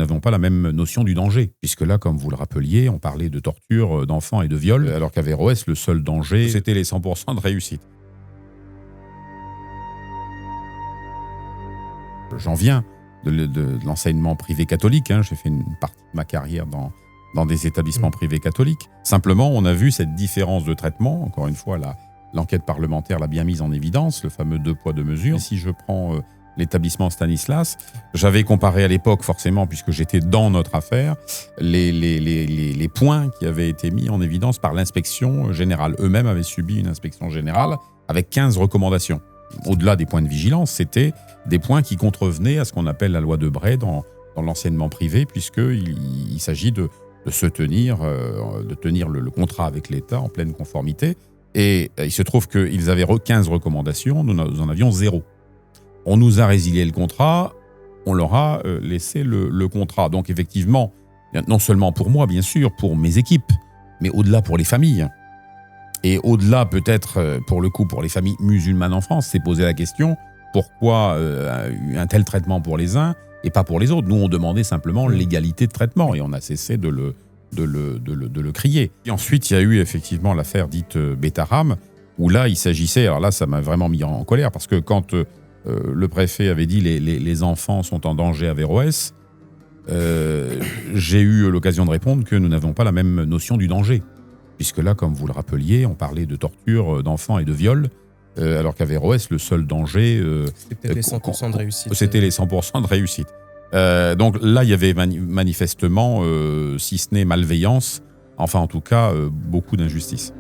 n'avons pas la même notion du danger. Puisque là, comme vous le rappeliez, on parlait de torture d'enfants et de viol, alors qu'à Averroès, le seul danger, c'était les 100% de réussite. J'en viens de l'enseignement privé catholique. J'ai fait une partie de ma carrière dans des établissements privés catholiques. Simplement, on a vu cette différence de traitement. Encore une fois, l'enquête parlementaire l'a bien mise en évidence, le fameux 2 poids 2 mesures. Et si je prends l'établissement Stanislas, j'avais comparé à l'époque, forcément, puisque j'étais dans notre affaire, les points qui avaient été mis en évidence par l'inspection générale. Eux-mêmes avaient subi une inspection générale avec 15 recommandations. Au-delà des points de vigilance, c'était des points qui contrevenaient à ce qu'on appelle la loi de Bray dans l'enseignement privé, puisqu'il s'agit de tenir le contrat avec l'État en pleine conformité. Et il se trouve qu'ils avaient 15 recommandations, nous en avions 0. On nous a résilié le contrat, on leur a laissé le contrat. Donc effectivement, non seulement pour moi, bien sûr, pour mes équipes, mais au-delà pour les familles. Et au-delà, peut-être, pour le coup, pour les familles musulmanes en France, c'est poser la question, pourquoi un tel traitement pour les uns et pas pour les autres? Nous, on demandait simplement l'égalité de traitement et on a cessé de le crier. Et ensuite, il y a eu effectivement l'affaire dite Betaram, où là, il s'agissait, alors là, ça m'a vraiment mis en colère, parce que quand le préfet avait dit les enfants sont en danger à Averroès, j'ai eu l'occasion de répondre que nous n'avons pas la même notion du danger. Puisque là, comme vous le rappeliez, on parlait de torture d'enfants et de viol, alors qu'à Averroès, le seul danger... c'était les 100% de réussite. C'était les 100% de réussite. Donc là, il y avait manifestement, si ce n'est malveillance, enfin en tout cas, beaucoup d'injustice.